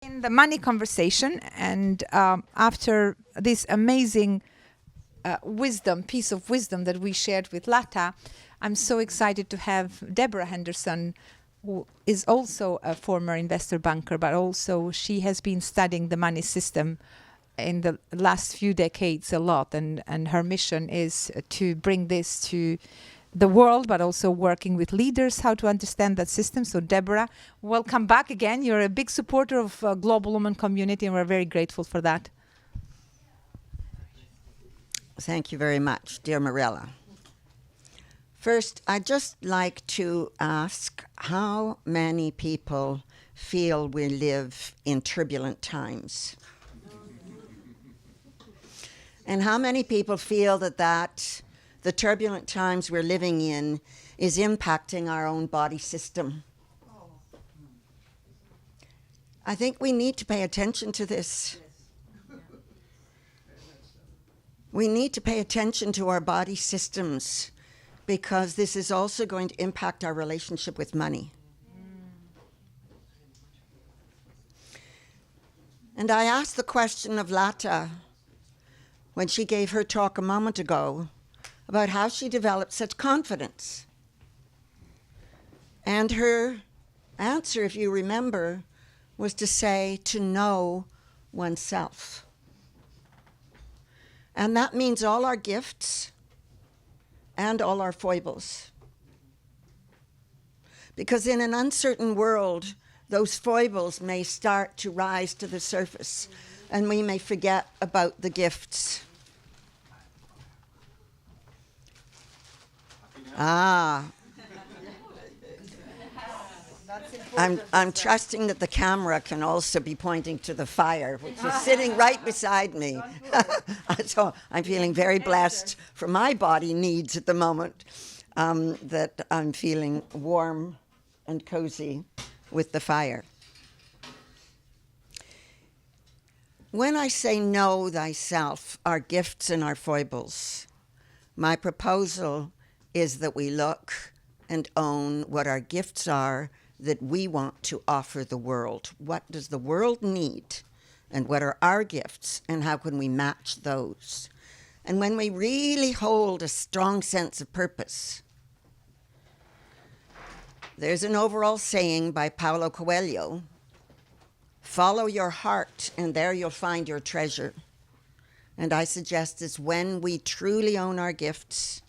In the money conversation, and after this amazing piece of wisdom that we shared with Lata, I'm so excited to have Deborah Henderson, who is also a former investor banker, but also she has been studying the money system in the last few decades a lot, and her mission is to bring this to the world, but also working with leaders how to understand that system. So Deborah, welcome back again. You're a big supporter of Global Women Community, and we're very grateful for that. Thank you very much, dear Mirella. First, I'd just like to ask how many people feel we live in turbulent times? And how many people feel that the turbulent times we're living in is impacting our own body system? I think we need to pay attention to this. We need to pay attention to our body systems, because this is also going to impact our relationship with money. And I asked the question of Lata when she gave her talk a moment ago about how she developed such confidence. And her answer, if you remember, was to say to know oneself. And that means all our gifts and all our foibles. Because in an uncertain world, those foibles may start to rise to the surface, and we may forget about the gifts. I'm trusting that the camera can also be pointing to the fire, which is sitting right beside me. So I'm feeling very blessed for my body needs at the moment, that I'm feeling warm and cozy with the fire. When I say know thyself, our gifts and our foibles, my proposal is that we look and own what our gifts are that we want to offer the world. What does the world need? And what are our gifts? And how can we match those? And when we really hold a strong sense of purpose, there's an overall saying by Paulo Coelho, follow your heart and there you'll find your treasure. And I suggest is when we truly own our gifts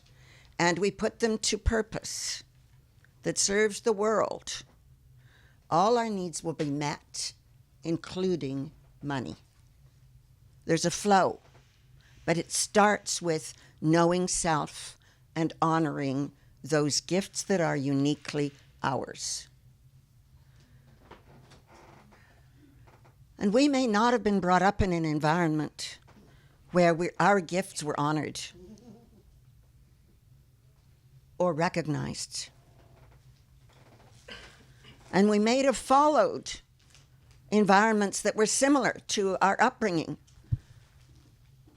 and we put them to purpose that serves the world, all our needs will be met, including money. There's a flow, but it starts with knowing self and honoring those gifts that are uniquely ours. And we may not have been brought up in an environment where our gifts were honored or recognized. And we may have followed environments that were similar to our upbringing.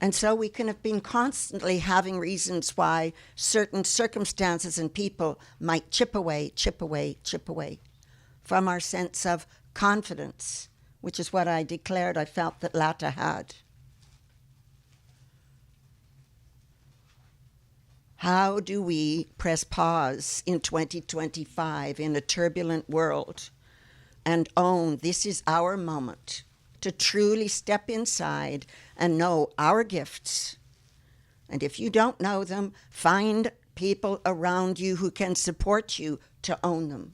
And so we can have been constantly having reasons why certain circumstances and people might chip away from our sense of confidence, which is what I declared I felt that Lata had. How do we press pause in 2025 in a turbulent world and own this is our moment to truly step inside and know our gifts? And if you don't know them, find people around you who can support you to own them.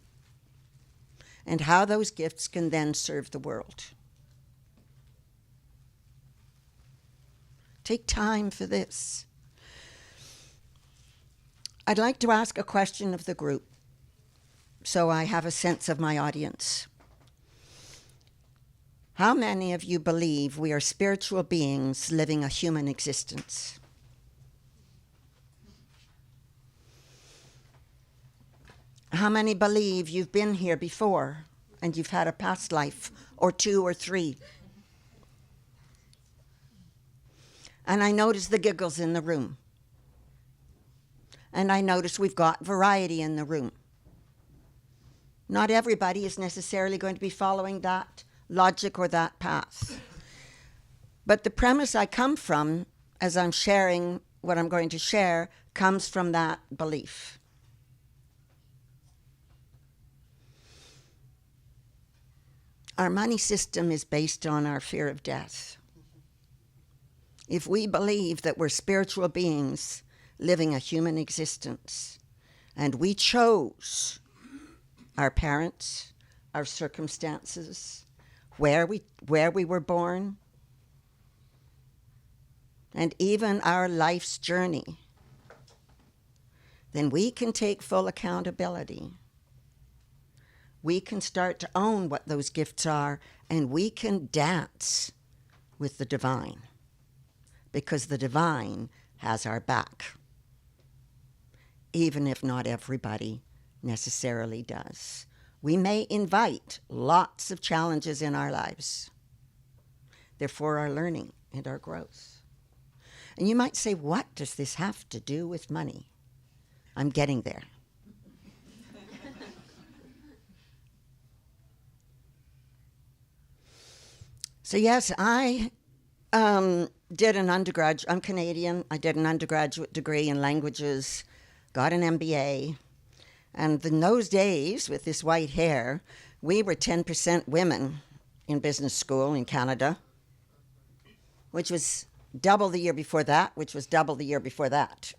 And how those gifts can then serve the world. Take time for this. I'd like to ask a question of the group so I have a sense of my audience. How many of you believe we are spiritual beings living a human existence? How many believe you've been here before and you've had a past life or two or three? And I notice the giggles in the room. And I notice we've got variety in the room. Not everybody is necessarily going to be following that logic or that path. But the premise I come from, as I'm sharing what I'm going to share, comes from that belief. Our money system is based on our fear of death. If we believe that we're spiritual beings living a human existence, and we chose our parents, our circumstances, where we were born, and even our life's journey, then we can take full accountability. We can start to own what those gifts are, and we can dance with the divine, because the divine has our back, even if not everybody necessarily does. We may invite lots of challenges in our lives. They're for our learning and our growth. And you might say, what does this have to do with money? I'm getting there. So yes, I did an undergraduate, I'm Canadian, I did an undergraduate degree in languages, got an MBA, and in those days, with this white hair, we were 10% women in business school in Canada, which was double the year before that, which was double the year before that.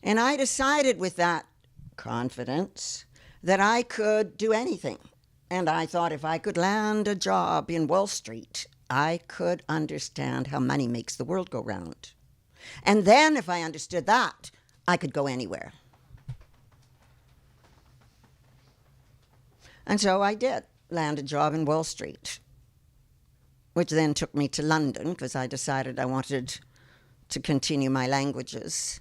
And I decided with that confidence that I could do anything. And I thought if I could land a job in Wall Street, I could understand how money makes the world go round. And then if I understood that, I could go anywhere. And so I did land a job in Wall Street, which then took me to London because I decided I wanted to continue my languages.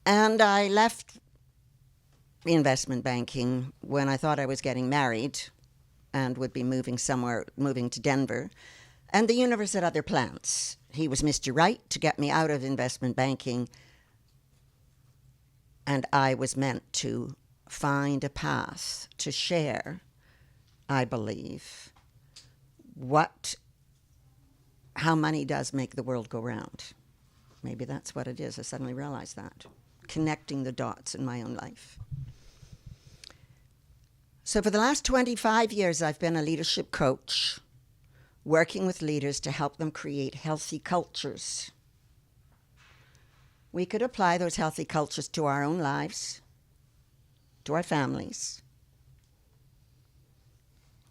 And I left investment banking when I thought I was getting married and would be moving to Denver. And the universe had other plans. He was Mr. Right to get me out of investment banking, and I was meant to find a path to share, I believe, how money does make the world go round. Maybe that's what it is. I suddenly realized that. Connecting the dots in my own life. So for the last 25 years, I've been a leadership coach, working with leaders to help them create healthy cultures. We could apply those healthy cultures to our own lives, to our families,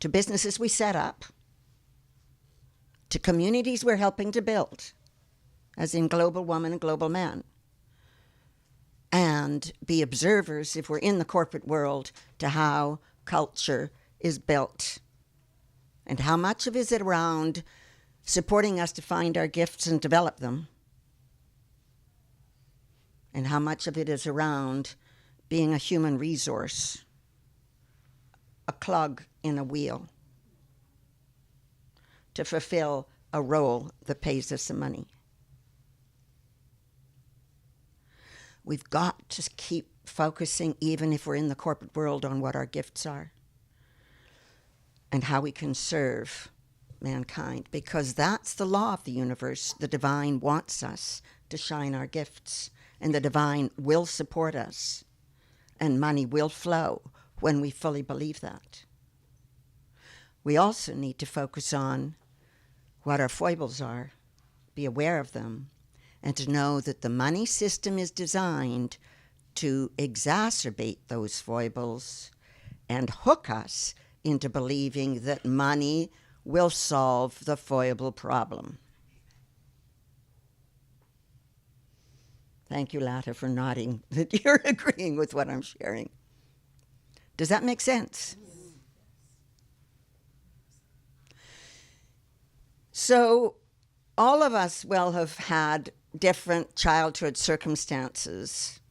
to businesses we set up, to communities we're helping to build, as in Global Woman and Global Man, and be observers, if we're in the corporate world, to how culture is built. And how much of it is around supporting us to find our gifts and develop them? And how much of it is around being a human resource, a clog in a wheel, to fulfill a role that pays us some money? We've got to keep focusing, even if we're in the corporate world, on what our gifts are and how we can serve mankind, because that's the law of the universe. The divine wants us to shine our gifts, and the divine will support us, and money will flow when we fully believe that. We also need to focus on what our foibles are, be aware of them, and to know that the money system is designed to exacerbate those foibles and hook us into believing that money will solve the foible problem. Thank you, Lata, for nodding that you're agreeing with what I'm sharing. Does that make sense? So all of us will have had different childhood circumstances,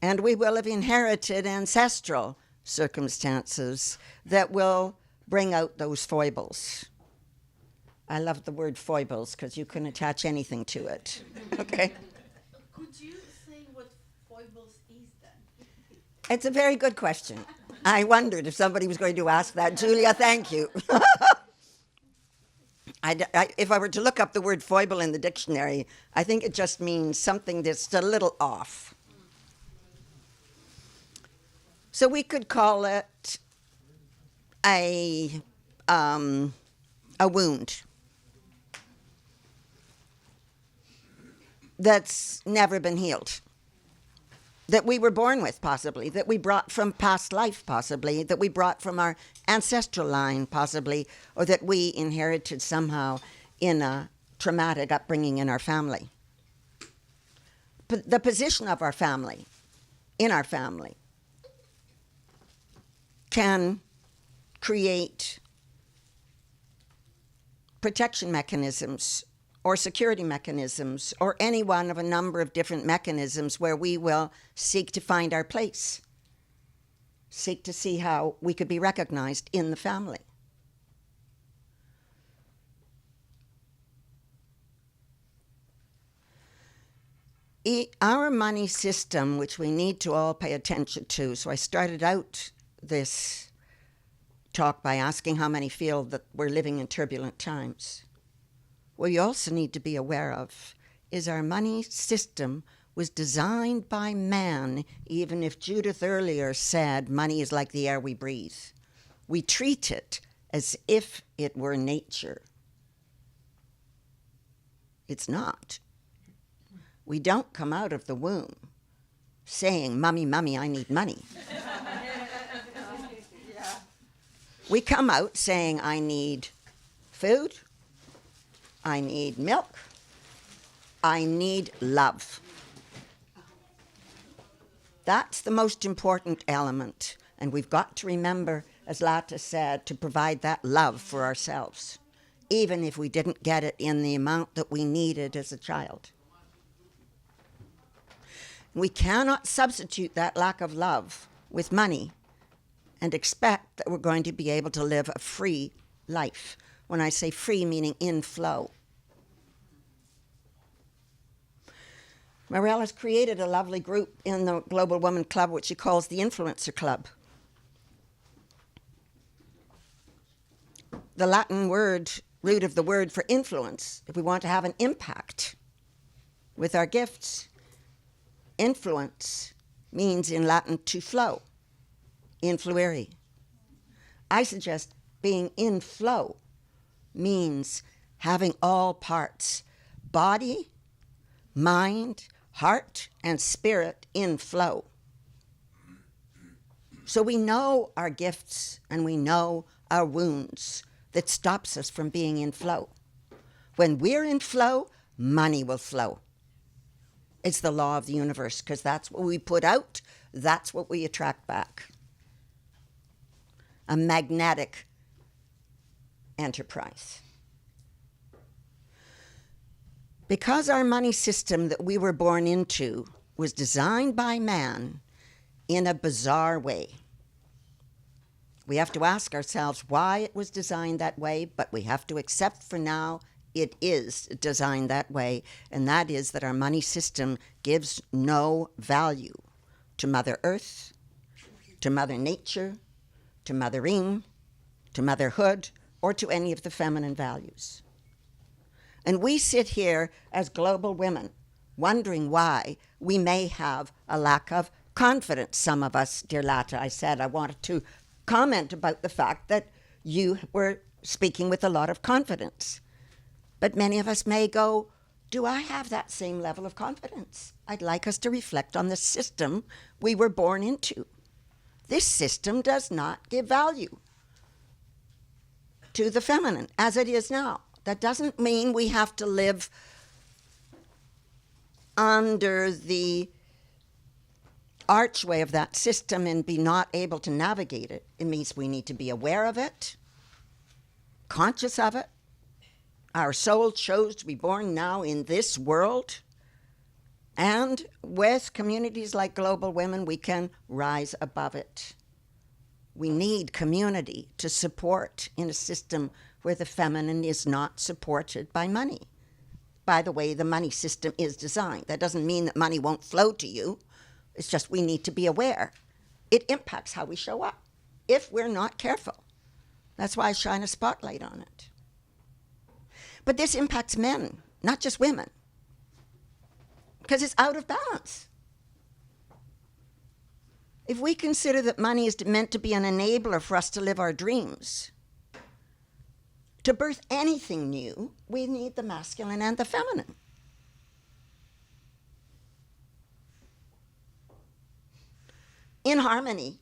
and we will have inherited ancestral circumstances that will bring out those foibles. I love the word foibles because you can attach anything to it. Okay? Could you say what foibles is then? It's a very good question. I wondered if somebody was going to ask that. Julia, thank you. If I were to look up the word foible in the dictionary, I think it just means something that's a little off. So we could call it a wound that's never been healed, that we were born with, possibly, that we brought from past life, possibly, that we brought from our ancestral line, possibly, or that we inherited somehow in a traumatic upbringing in our family. But the position of our family, in our family, can create protection mechanisms or security mechanisms, or any one of a number of different mechanisms where we will seek to find our place, seek to see how we could be recognized in the family. Our money system, which we need to all pay attention to, so I started out this talk by asking how many feel that we're living in turbulent times. What you also need to be aware of is our money system was designed by man, even if Judith earlier said money is like the air we breathe. We treat it as if it were nature. It's not. We don't come out of the womb saying, "Mummy, mummy, I need money." We come out saying, "I need food, I need milk, I need love." That's the most important element. And we've got to remember, as Lata said, to provide that love for ourselves, even if we didn't get it in the amount that we needed as a child. We cannot substitute that lack of love with money and expect that we're going to be able to live a free life. When I say free, meaning in flow. Morel has created a lovely group in the Global Woman Club, which she calls the Influencer Club. The Latin root of the word for influence, if we want to have an impact with our gifts, influence means in Latin to flow, influere. I suggest being in flow means having all parts, body, mind, heart, and spirit in flow. So we know our gifts and we know our wounds that stops us from being in flow. When we're in flow, money will flow. It's the law of the universe, because that's what we put out, that's what we attract back. A magnetic enterprise. Because our money system that we were born into was designed by man in a bizarre way, we have to ask ourselves why it was designed that way, but we have to accept for now it is designed that way, and that is that our money system gives no value to Mother Earth, to Mother Nature, to mothering, to motherhood, or to any of the feminine values. And we sit here as global women wondering why we may have a lack of confidence. Some of us, dear Lata, I said I wanted to comment about the fact that you were speaking with a lot of confidence. But many of us may go, do I have that same level of confidence? I'd like us to reflect on the system we were born into. This system does not give value to the feminine as it is now. That doesn't mean we have to live under the archway of that system and be not able to navigate it. It means we need to be aware of it, conscious of it. Our soul chose to be born now in this world. And with communities like Global Women, we can rise above it. We need community to support in a system where the feminine is not supported by money. By the way, the money system is designed. That doesn't mean that money won't flow to you. It's just we need to be aware. It impacts how we show up. if we're not careful. That's why I shine a spotlight on it. But this impacts men, not just women, because it's out of balance. If we consider that money is meant to be an enabler for us to live our dreams, to birth anything new, we need the masculine and the feminine. In harmony,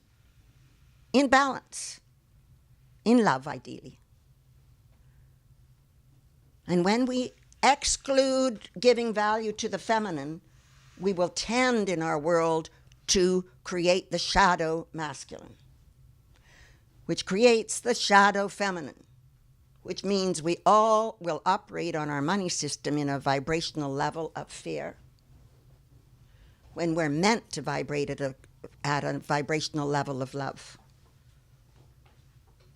in balance, in love, ideally. And when we exclude giving value to the feminine, we will tend in our world to create the shadow masculine, which creates the shadow feminine, which means we all will operate on our money system in a vibrational level of fear when we're meant to vibrate at a vibrational level of love.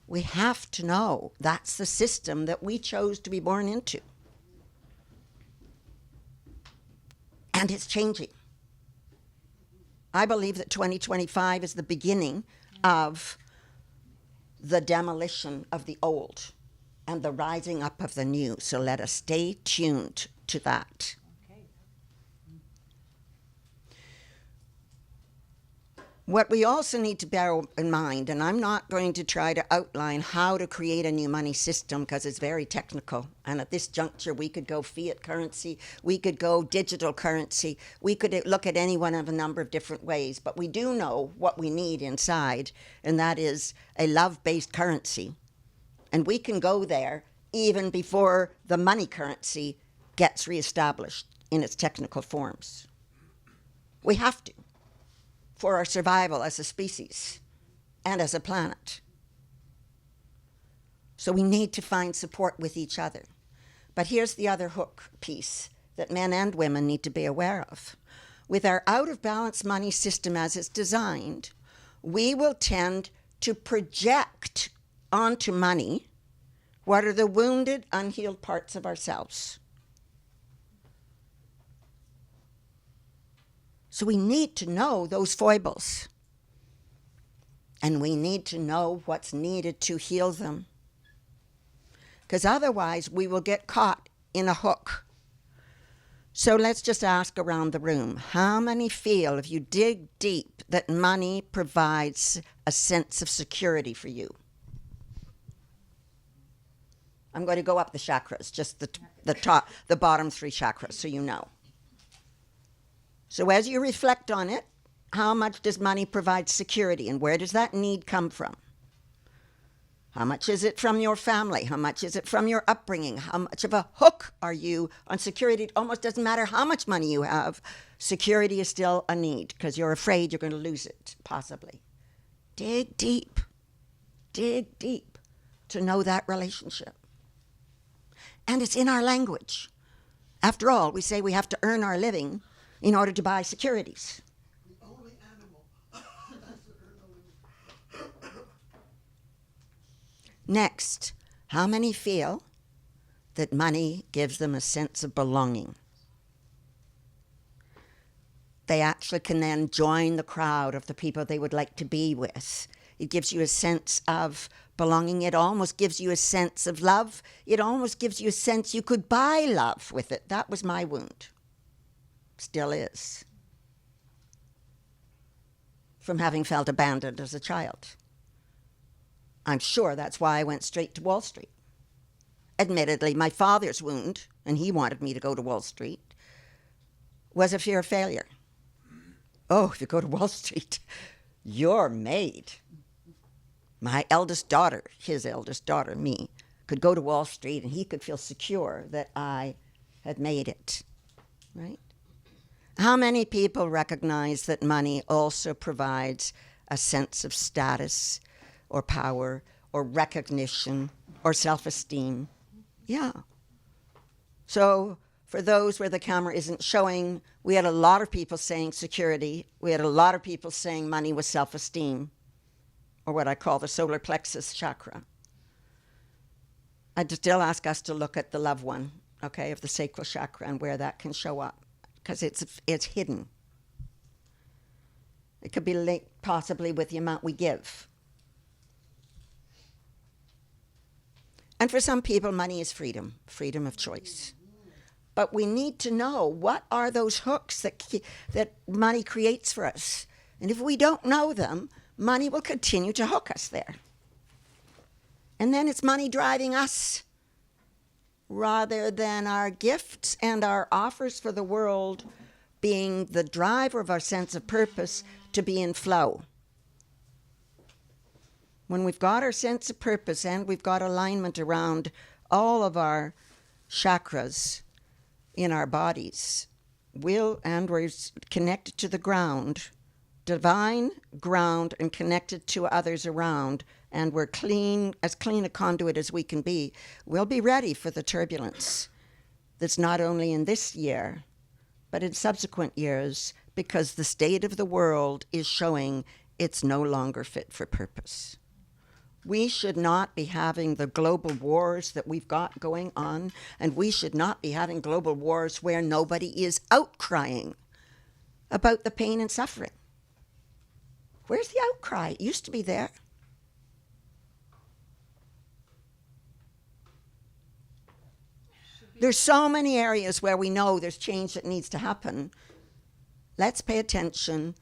We have to know that's the system that we chose to be born into. And it's changing. I believe that 2025 is the beginning of the demolition of the old and the rising up of the new. So let us stay tuned to that. What we also need to bear in mind, and I'm not going to try to outline how to create a new money system because it's very technical. And at this juncture, we could go fiat currency, we could go digital currency, we could look at any one of a number of different ways. But we do know what we need inside, and that is a love-based currency. And we can go there even before the money currency gets reestablished in its technical forms. We have to, for our survival as a species and as a planet. So we need to find support with each other. But here's the other hook piece that men and women need to be aware of. With our out-of-balance money system as it's designed, we will tend to project onto money what are the wounded, unhealed parts of ourselves. So we need to know those foibles. And we need to know what's needed to heal them. Because otherwise we will get caught in a hook. So let's just ask around the room, how many feel, if you dig deep, that money provides a sense of security for you? I'm going to go up the chakras, just the top, the bottom three chakras, so you know. So as you reflect on it, how much does money provide security, and where does that need come from? How much is it from your family? How much is it from your upbringing? How much of a hook are you on security? It almost doesn't matter how much money you have. Security is still a need because you're afraid you're going to lose it, possibly. Dig deep to know that relationship. And it's in our language. After all, we say we have to earn our living in order to buy securities. The only animal has to earn a living. Next, how many feel that money gives them a sense of belonging? They actually can then join the crowd of the people they would like to be with. It gives you a sense of belonging. It almost gives you a sense of love. It almost gives you a sense you could buy love with it. That was my wound. Still is. From having felt abandoned as a child. I'm sure that's why I went straight to Wall Street. Admittedly, my father's wound, and he wanted me to go to Wall Street, was a fear of failure. Oh, if you go to Wall Street, you're made. My eldest daughter, his eldest daughter, me, could go to Wall Street and he could feel secure that I had made it, right? How many people recognize that money also provides a sense of status or power or recognition or self-esteem? Yeah. So for those where the camera isn't showing, we had a lot of people saying security. We had a lot of people saying money was self-esteem, or what I call the solar plexus chakra. I'd still ask us to look at the loved one, okay, of the sacral chakra and where that can show up, because it's hidden. It could be linked possibly with the amount we give. And for some people, money is freedom, freedom of choice. But we need to know what are those hooks that money creates for us. And if we don't know them, money will continue to hook us there. And then it's money driving us rather than our gifts and our offers for the world being the driver of our sense of purpose to be in flow. When we've got our sense of purpose and we've got alignment around all of our chakras in our bodies, we're connected to the ground, divine ground, and connected to others around, and we're clean a conduit as we can be, we'll be ready for the turbulence that's not only in this year, but in subsequent years, because the state of the world is showing it's no longer fit for purpose. We should not be having the global wars that we've got going on, and we should not be having global wars where nobody is outcrying about the pain and suffering. Where's the outcry? It used to be there. There's so many areas where we know there's change that needs to happen. Let's pay attention.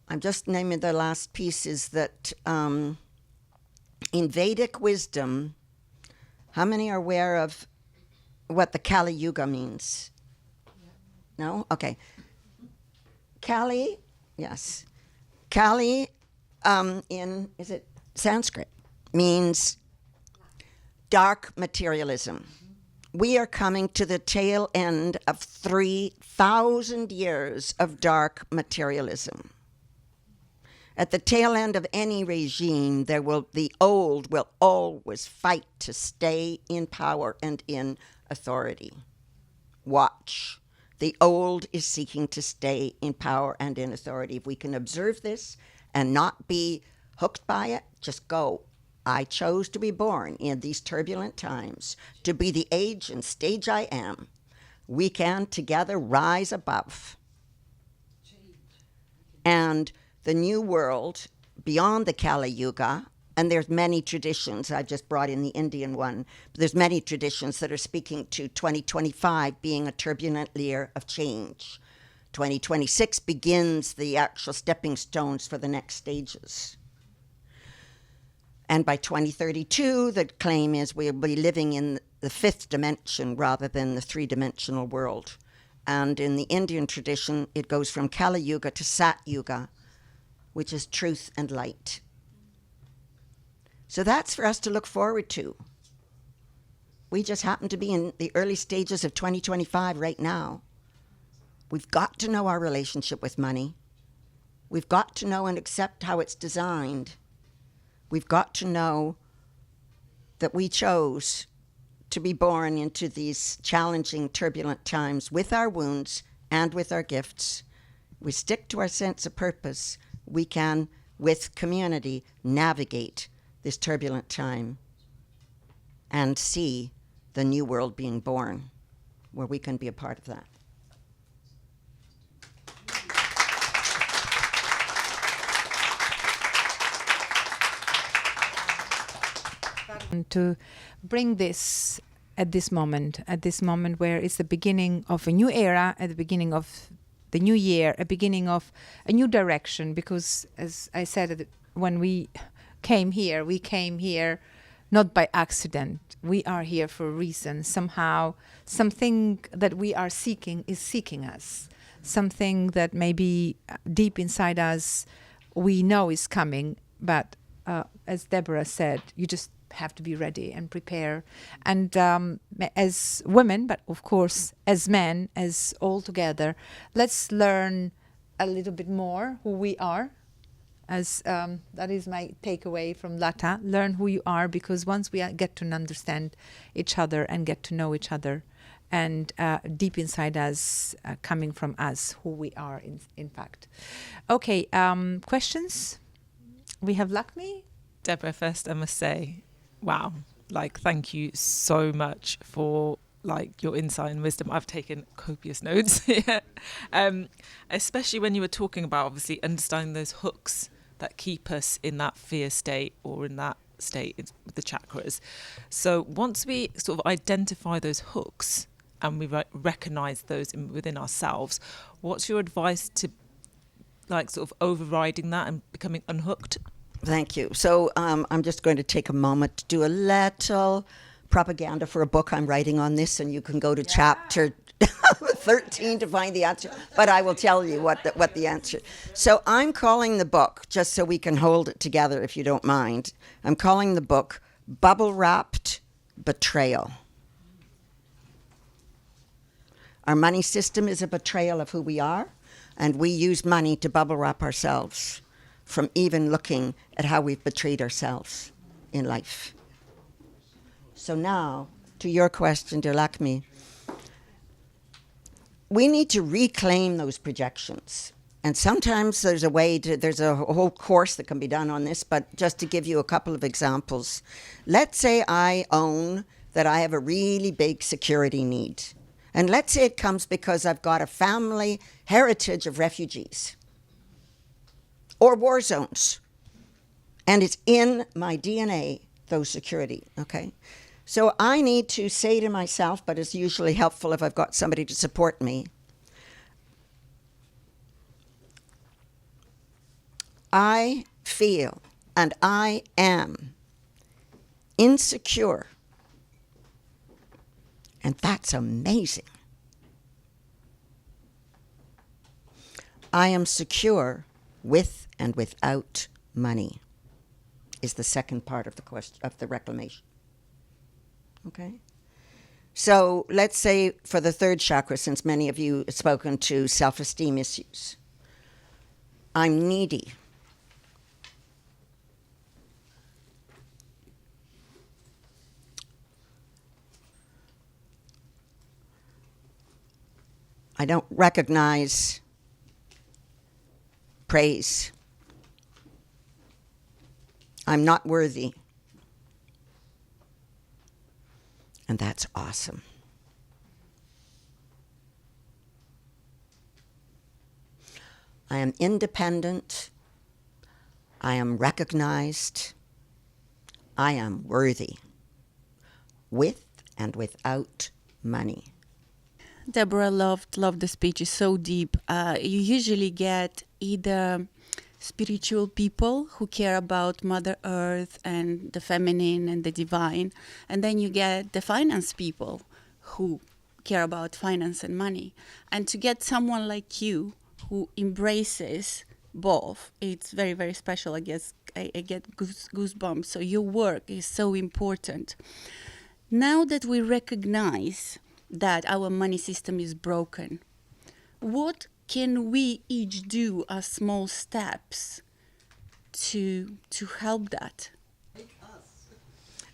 I'm just naming the last pieces that in Vedic wisdom, how many are aware of what the Kali Yuga means? No? Okay. Kali, yes. Kali in, is it Sanskrit, means dark materialism. We are coming to the tail end of 3,000 years of dark materialism. At the tail end of any regime, the old will always fight to stay in power and in authority. Watch. The old is seeking to stay in power and in authority. If we can observe this and not be hooked by it, just go. I chose to be born in these turbulent times, to be the age and stage I am. We can together rise above. And the new world, beyond the Kali Yuga, and there's many traditions, I just brought in the Indian one, but there's many traditions that are speaking to 2025 being a turbulent year of change. 2026 begins the actual stepping stones for the next stages. And by 2032, the claim is we'll be living in the fifth dimension rather than the three-dimensional world. And in the Indian tradition, it goes from Kali Yuga to Sat Yuga, which is truth and light. So that's for us to look forward to. We just happen to be in the early stages of 2025 right now. We've got to know our relationship with money. We've got to know and accept how it's designed. We've got to know that we chose to be born into these challenging, turbulent times with our wounds and with our gifts. We stick to our sense of purpose. We can, with community, navigate this turbulent time and see the new world being born, where we can be a part of that. And to bring this at this moment where it's the beginning of a new era, at the beginning of the new year, a beginning of a new direction, because as I said, when we came here not by accident. We are here for a reason. Somehow, something that we are seeking is seeking us. Something that maybe deep inside us we know is coming, but as Deborah said, you just have to be ready and prepare. And as women, but of course as men, as all together, let's learn a little bit more who we are. As that is my takeaway from Lata. Learn who you are, because once we get to understand each other and get to know each other, and deep inside us, coming from us, who we are in fact. Okay, questions? We have Lakshmi. Deborah, first I must say, wow, thank you so much for your insight and wisdom. I've taken copious notes here, especially when you were talking about obviously understanding those hooks that keep us in that fear state or in that state with the chakras. So once we sort of identify those hooks and we recognize those within ourselves, what's your advice to like sort of overriding that and becoming unhooked? Thank you. So I'm just going to take a moment to do a little propaganda for a book I'm writing on this, and you can go to chapter 13 to find the answer. But I will tell you what the answer. So I'm calling the book, just so we can hold it together if you don't mind, I'm calling the book Bubble Wrapped Betrayal. Our money system is a betrayal of who we are, and we use money to bubble wrap ourselves from even looking at how we've betrayed ourselves in life. So now, to your question, dear Lakshmi, we need to reclaim those projections. And sometimes there's a whole course that can be done on this, but just to give you a couple of examples. Let's say I own that I have a really big security need. And let's say it comes because I've got a family heritage of refugees or war zones. And it's in my DNA, those security, okay? So I need to say to myself, but it's usually helpful if I've got somebody to support me, I feel and I am insecure. And that's amazing. I am secure with and without money is the second part of the question of the reclamation. Okay? So let's say for the third chakra, since many of you have spoken to self-esteem issues, I'm needy. I don't recognize praise. I'm not worthy. And that's awesome. I am independent. I am recognized. I am worthy, with and without money. Deborah loved the speech. It's so deep. You usually get either spiritual people who care about Mother Earth and the feminine and the divine, and then you get the finance people who care about finance and money. And to get someone like you who embraces both, it's very, very special. I guess I get goosebumps. So your work is so important. Now that we recognize that our money system is broken, what can we each do as small steps to help that?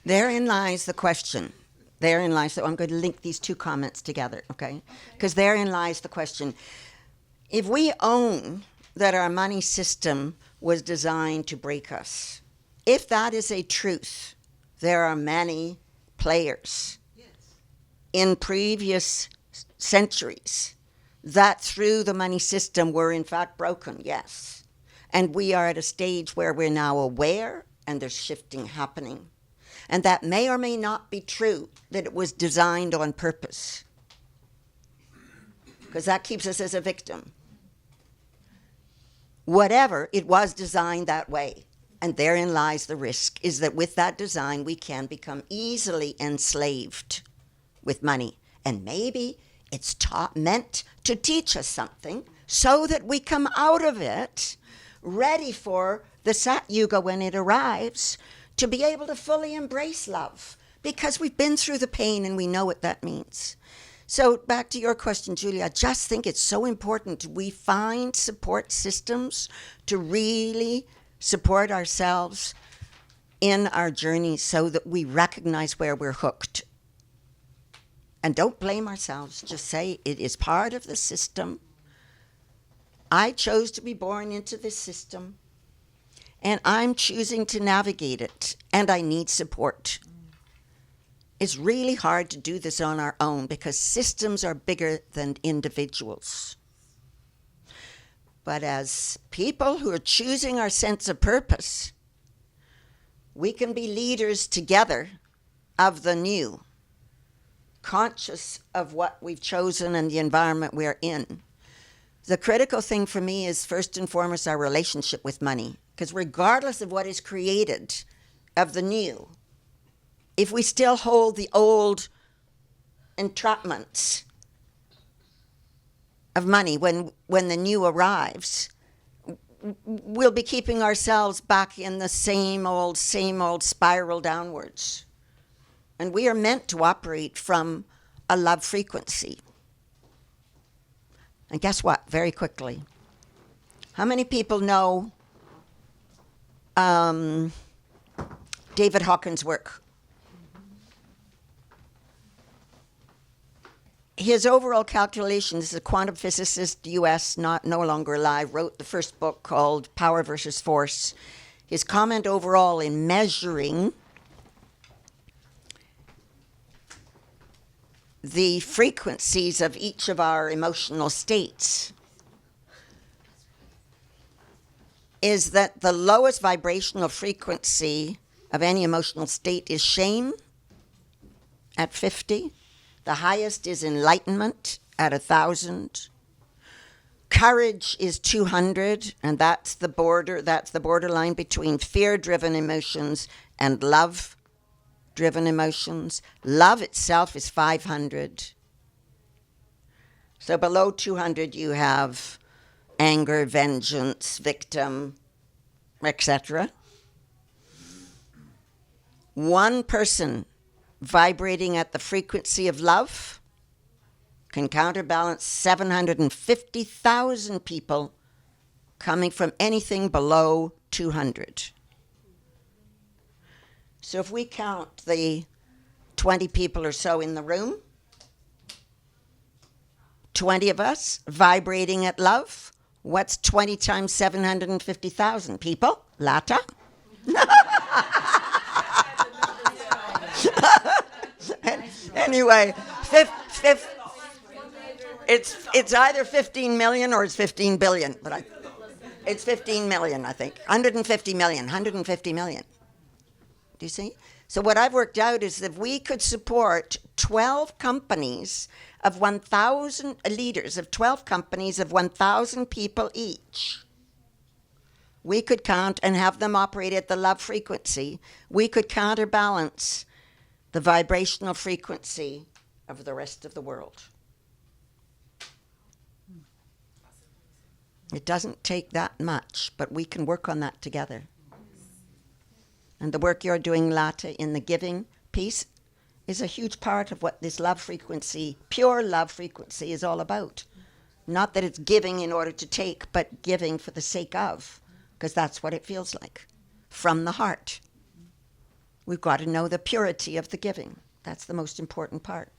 Therein lies the question. Therein lies, so I'm going to link these two comments together, okay? Because therein lies the question. If we own that our money system was designed to break us, if that is a truth, there are many players in previous centuries that through the money system were in fact broken, yes. And we are at a stage where we're now aware and there's shifting happening. And that may or may not be true, that it was designed on purpose. Because that keeps us as a victim. Whatever, it was designed that way. And therein lies the risk, is that with that design we can become easily enslaved with money. And maybe it's meant to teach us something so that we come out of it ready for the Sat Yuga when it arrives, to be able to fully embrace love, because we've been through the pain and we know what that means. So back to your question, Julia, I just think it's so important we find support systems to really support ourselves in our journey so that we recognize where we're hooked. And don't blame ourselves. Just say it is part of the system. I chose to be born into this system, and I'm choosing to navigate it, and I need support. It's really hard to do this on our own because systems are bigger than individuals. But as people who are choosing our sense of purpose, We can be leaders together of the new, conscious of what we've chosen and the environment we're in. The critical thing for me is first and foremost our relationship with money, because regardless of what is created of the new, if we still hold the old entrapments of money when the new arrives, we'll be keeping ourselves back in the same old spiral downwards. And we are meant to operate from a love frequency. And guess what? Very quickly. How many people know David Hawkins' work? His overall calculations, is a quantum physicist, US, no longer alive, wrote the first book called Power versus Force. His comment overall in measuring the frequencies of each of our emotional states is that the lowest vibrational frequency of any emotional state is shame at 50. The highest is enlightenment at 1,000. Courage is 200, and that's the borderline between fear-driven emotions and love-driven emotions. Love itself is 500. So below 200 you have anger, vengeance, victim, etc. One person vibrating at the frequency of love can counterbalance 750,000 people coming from anything below 200. So if we count the 20 people or so in the room, 20 of us vibrating at love, what's 20 times 750,000 people? Lata? Anyway, it's either 15 million or it's 15 billion, but it's 15 million, I think. 150 million. Do you see? So what I've worked out is that we could support 12 companies of 1,000 leaders of 12 companies of 1,000 people each. We could count and have them operate at the love frequency. We could counterbalance the vibrational frequency of the rest of the world. It doesn't take that much, but we can work on that together. And the work you're doing, Lata, in the giving piece is a huge part of what this love frequency, pure love frequency, is all about. Not that it's giving in order to take, but giving for the sake of, because that's what it feels like, from the heart. We've got to know the purity of the giving. That's the most important part.